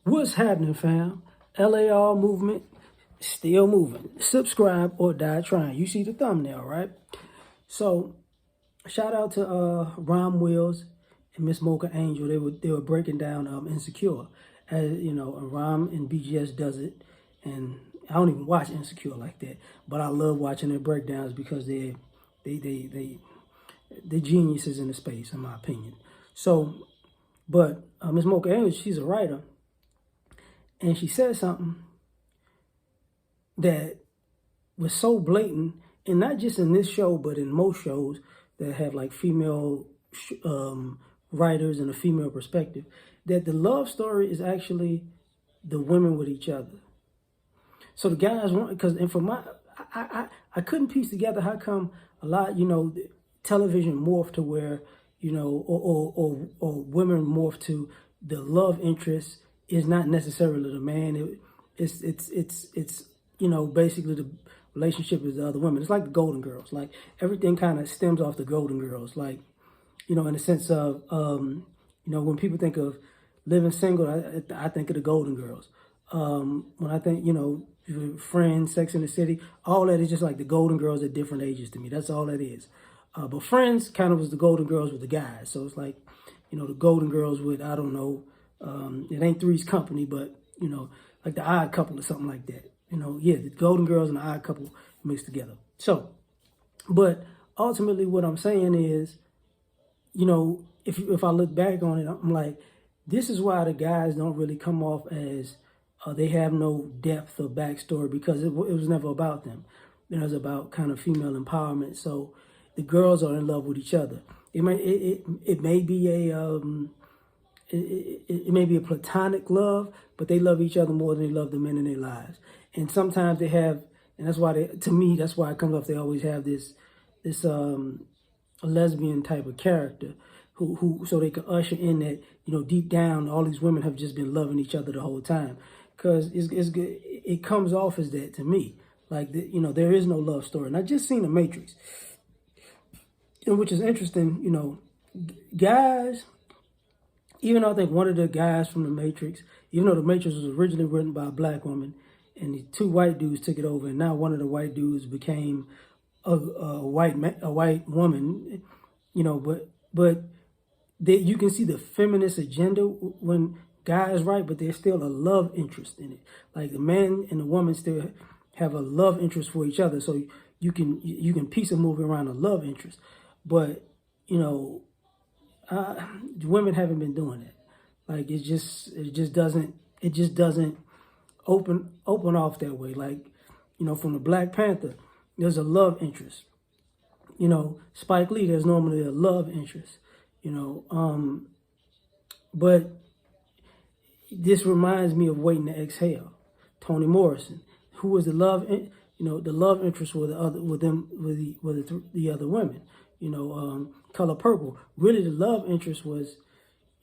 What's happening, fam? L.A.R. movement still moving. Subscribe or die trying. You see the thumbnail, right? So, shout out to Rom Wills and Miss Mocha Angel. They were breaking down Insecure, as you know. Rom and BGS does it, and I don't even watch Insecure like that, but I love watching their breakdowns because they're geniuses in the space, in my opinion. So, but Miss Mocha Angel, she's a writer. And she said something that was so blatant, and not just in this show, but in most shows that have like female writers and a female perspective, that the love story is actually the women with each other. So the guys want, because, and for my, I couldn't piece together how come a lot, television morphed to where, or women morph to the love interest is not necessarily the man. It's basically the relationship with the other women. It's like the Golden Girls. Like everything kind of stems off the Golden Girls. Like, in the sense of, when people think of living single, I think of the Golden Girls. When I think, Friends, Sex in the City, all that is just like the Golden Girls at different ages to me. That's all that is. But Friends kind of was the Golden Girls with the guys. So it's like, the Golden Girls with, I don't know, it ain't Three's Company, but, like the Odd Couple or something like that. The Golden Girls and the Odd Couple mixed together. So, but ultimately what I'm saying is, if I look back on it, I'm like, this is why the guys don't really come off as they have no depth or backstory, because it was never about them. It was about kind of female empowerment. So the girls are in love with each other. It may be it may be a platonic love, but they love each other more than they love the men in their lives. And sometimes they have, and that's why to me, that's why it comes off. They always have this a lesbian type of character who so they can usher in that, deep down, all these women have just been loving each other the whole time. Because it's good. It comes off as that to me. Like, there is no love story. And I just seen The Matrix, which is interesting, guys, even though I think one of the guys from The Matrix, even though The Matrix was originally written by a black woman, and the two white dudes took it over, and now one of the white dudes became a white woman, but you can see the feminist agenda when guys write, but there's still a love interest in it. Like the man and the woman still have a love interest for each other, so you can piece a movie around a love interest, but women haven't been doing that. Like it just doesn't open off that way. Like, from the Black Panther, there's a love interest. Spike Lee, there's normally a love interest. But this reminds me of Waiting to Exhale. Toni Morrison, who was the love, the love interest with the other women. Color Purple. Really, the love interest was,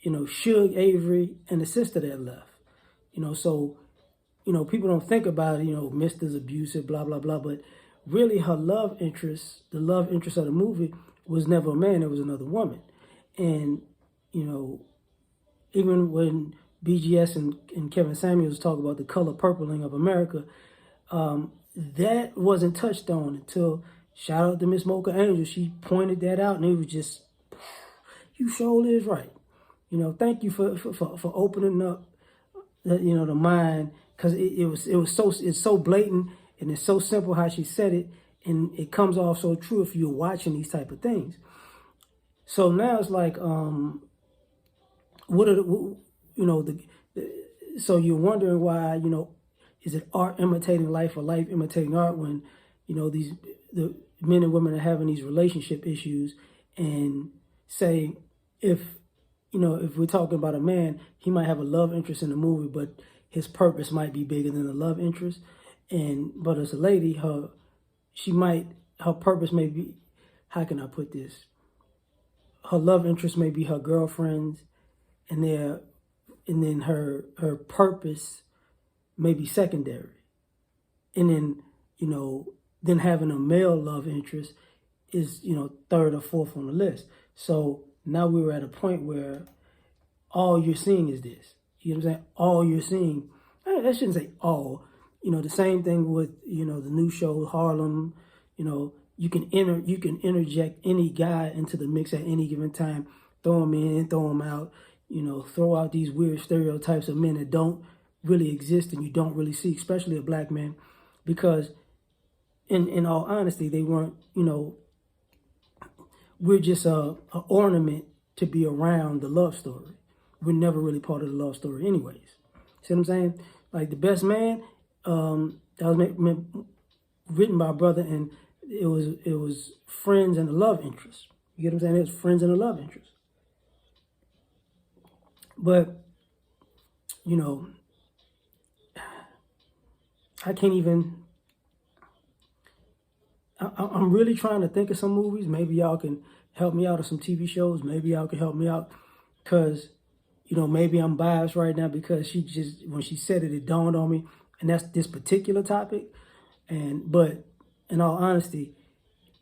Suge Avery and the sister that left. So, people don't think about it, Mr.'s abusive, blah, blah, blah. But really, her love interest, the love interest of the movie, was never a man, it was another woman. And, even when BGS and Kevin Samuels talk about the color purpling of America, that wasn't touched on until, shout out to Miss Mocha Angel, she pointed that out, and it was just, you sure is right. Thank you for opening up the mind, because it's so blatant and it's so simple how she said it, and it comes off so true if you're watching these type of things. So now it's like, what are so you're wondering why, is it art imitating life or life imitating art when, the men and women are having these relationship issues, and say if we're talking about a man, he might have a love interest in the movie, but his purpose might be bigger than the love interest. But as a lady, her purpose may be, how can I put this? Her love interest may be her girlfriends, and then her purpose may be secondary. And then, then having a male love interest is, third or fourth on the list. So now we were at a point where all you're seeing is this. You know what I'm saying? All you're seeing, I shouldn't say all. You know, the same thing with, you know, the new show Harlem. You know, you can interject any guy into the mix at any given time, throw them in, throw them out. You know, throw out these weird stereotypes of men that don't really exist and you don't really see, especially a black man, because in all honesty, they weren't. You know, we're just a ornament to be around the love story. We're never really part of the love story, anyways. See what I'm saying? Like The Best Man, that was written by a brother, and it was friends and a love interest. You get what I'm saying? It was friends and a love interest. But you know, I can't even. I'm really trying to think of some movies. Maybe y'all can help me out, or some TV shows. Maybe y'all can help me out, because you know, maybe I'm biased right now because she just, when she said it, it dawned on me, and that's this particular topic. But in all honesty,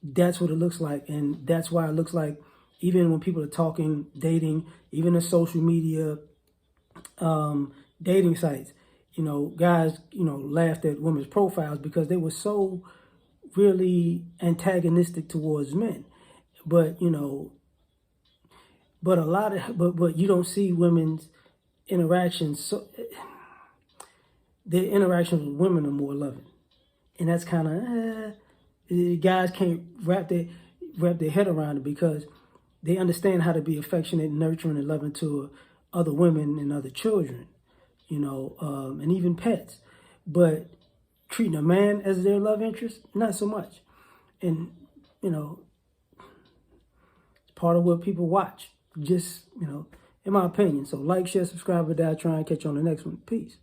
that's what it looks like, and that's why it looks like, even when people are talking dating, even in social media, dating sites, you know, guys, you know, laughed at women's profiles because they were so really antagonistic towards men. But you know, but a lot of but you don't see women's interactions. So their interactions with women are more loving, and that's kind of guys can't wrap their head around it, because they understand how to be affectionate, nurturing, and loving to other women and other children, you know, and even pets. But treating a man as their love interest, not so much. And you know, it's part of what people watch. Just, you know, in my opinion. So like, share, subscribe, or die. Try and catch you on the next one. Peace.